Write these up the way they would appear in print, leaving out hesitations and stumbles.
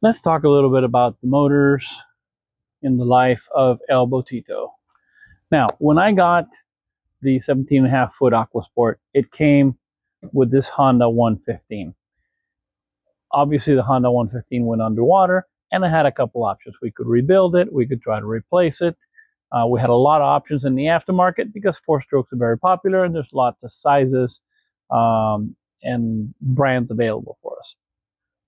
Let's talk a little bit about the motors in the life of El Botito. Now, when I got the 17.5-foot Aquasport, it came with this Honda 115. Obviously, the Honda 115 went underwater, and I had a couple options. We could rebuild it, we could try to replace it. We had a lot of options in the aftermarket because four strokes are very popular and there's lots of sizes and brands available for us.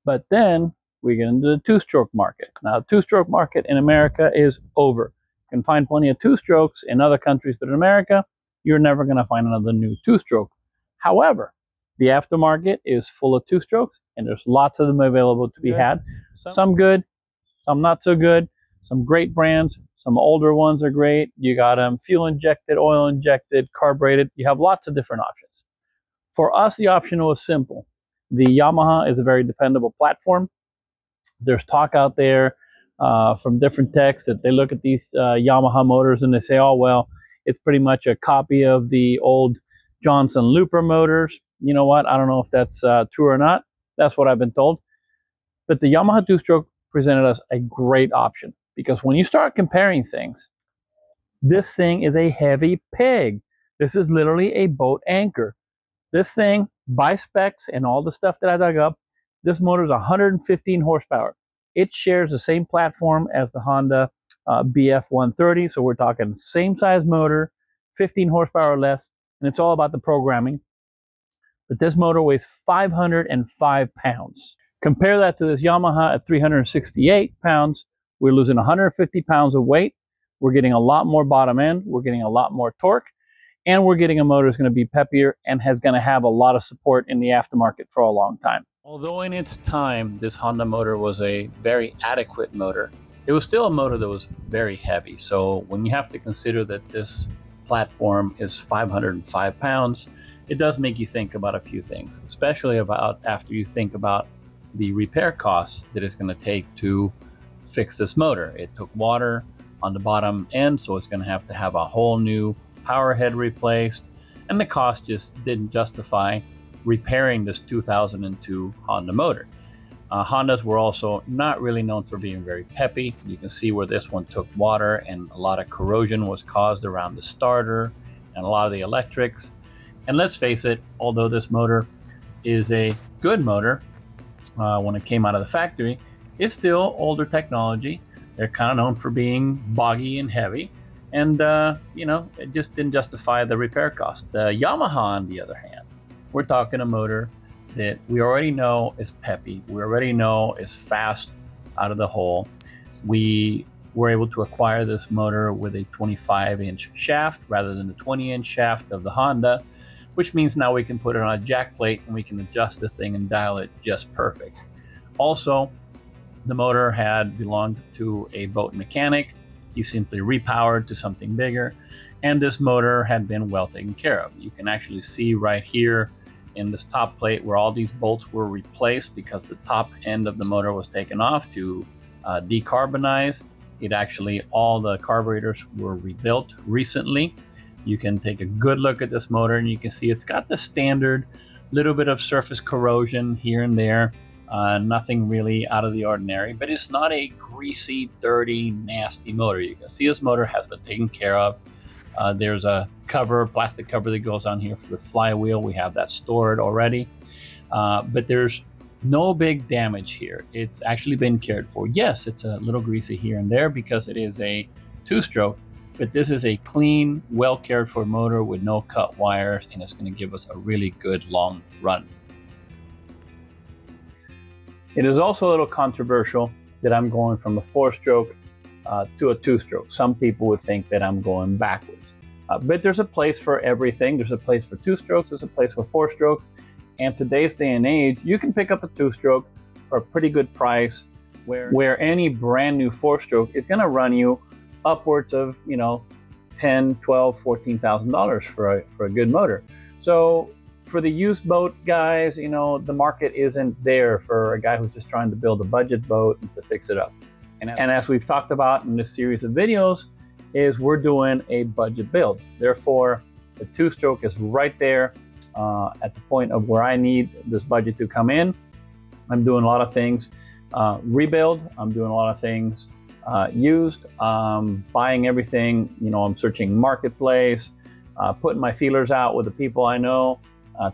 But then we get into the two-stroke market. Now, the two-stroke market in America is over. You can find plenty of two-strokes in other countries, but in America, you're never going to find another new two-stroke. However, the aftermarket is full of two-strokes, and there's lots of them available to be had. Some good, some not so good, some great brands, some older ones are great. You got them fuel injected, oil injected, carbureted. You have lots of different options. For us, the option was simple. The Yamaha is a very dependable platform. There's talk out there from different techs that they look at these Yamaha motors and they say, oh, well, it's pretty much a copy of the old Johnson Looper motors. You know what? I don't know if that's true or not. That's what I've been told. But the Yamaha two-stroke presented us a great option because when you start comparing things, this thing is a heavy pig. This is literally a boat anchor. This thing, by specs and all the stuff that I dug up, this motor is 115 horsepower. It shares the same platform as the Honda BF 130, so we're talking same size motor, 15 horsepower less, and it's all about the programming. But this motor weighs 505 pounds. Compare that to this Yamaha at 368 pounds. We're losing 150 pounds of weight. We're getting a lot more bottom end. We're getting a lot more torque. And we're getting a motor that's going to be peppier and has going to have a lot of support in the aftermarket for a long time. Although in its time, this Honda motor was a very adequate motor, it was still a motor that was very heavy. So when you have to consider that this platform is 505 pounds, it does make you think about a few things, especially about after you think about the repair costs that it's going to take to fix this motor. It took water on the bottom end, so it's going to have a whole new power head replaced, and the cost just didn't justify repairing this 2002 Honda motor. Hondas were also not really known for being very peppy. You can see where this one took water and a lot of corrosion was caused around the starter and a lot of the electrics. And let's face it, although this motor is a good motor when it came out of the factory, it's still older technology. They're kind of known for being boggy and heavy. And, it just didn't justify the repair cost. The Yamaha, on the other hand, we're talking a motor that we already know is peppy. We already know is fast out of the hole. We were able to acquire this motor with a 25-inch shaft rather than the 20-inch shaft of the Honda, which means now we can put it on a jack plate and we can adjust the thing and dial it just perfect. Also, the motor had belonged to a boat mechanic. He simply repowered to something bigger, and this motor had been well taken care of. You can actually see right here in this top plate where all these bolts were replaced because the top end of the motor was taken off to decarbonize. All the carburetors were rebuilt recently. You can take a good look at this motor and you can see it's got the standard little bit of surface corrosion here and there. Nothing really out of the ordinary, but it's not a greasy, dirty, nasty motor. You can see this motor has been taken care of. There's a plastic cover that goes on here for the flywheel. We have that stored already, but there's no big damage here. It's actually been cared for. Yes, it's a little greasy here and there because it is a two-stroke, but this is a clean, well cared for motor with no cut wires, and it's going to give us a really good long run. It is also a little controversial that I'm going from a four-stroke to a two-stroke. Some people would think that I'm going backwards. But there's a place for everything. There's a place for two strokes, there's a place for four strokes. And today's day and age, you can pick up a two-stroke for a pretty good price where any brand new four-stroke is going to run you upwards of, $10, $12, $14,000 for a good motor. So for the used boat guys, the market isn't there for a guy who's just trying to build a budget boat and to fix it up. And as we've talked about in this series of videos, is we're doing a budget build. Therefore, the two-stroke is right there at the point of where I need this budget to come in. I'm doing a lot of things rebuild. I'm doing a lot of things used, buying everything. You know, I'm searching marketplace, putting my feelers out with the people I know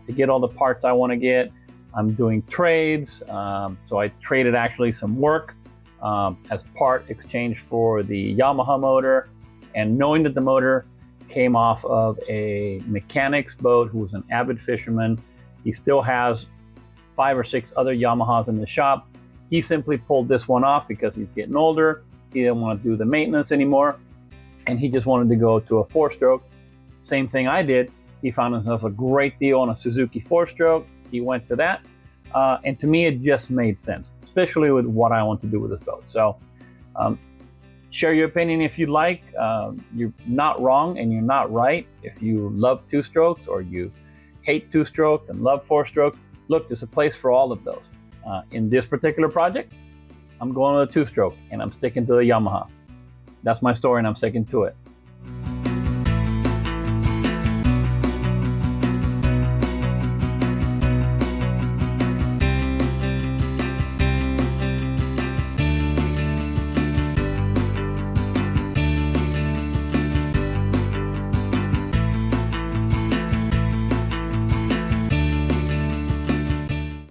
to get all the parts I want to get. I'm doing trades, so I traded actually some work as part exchange for the Yamaha motor, and knowing that the motor came off of a mechanic's boat who was an avid fisherman. He still has 5 or 6 other Yamahas in the shop. He simply pulled this one off because he's getting older. He didn't want to do the maintenance anymore, and he just wanted to go to a 4-stroke. Same thing I did. He found himself a great deal on a Suzuki 4-stroke. He went to that, and to me it just made sense, especially with what I want to do with this boat. So share your opinion if you like. You're not wrong and you're not right. If you love 2-strokes or you hate 2-strokes and love 4-strokes, look, there's a place for all of those. In this particular project, I'm going with a 2-stroke and I'm sticking to the Yamaha. That's my story and I'm sticking to it.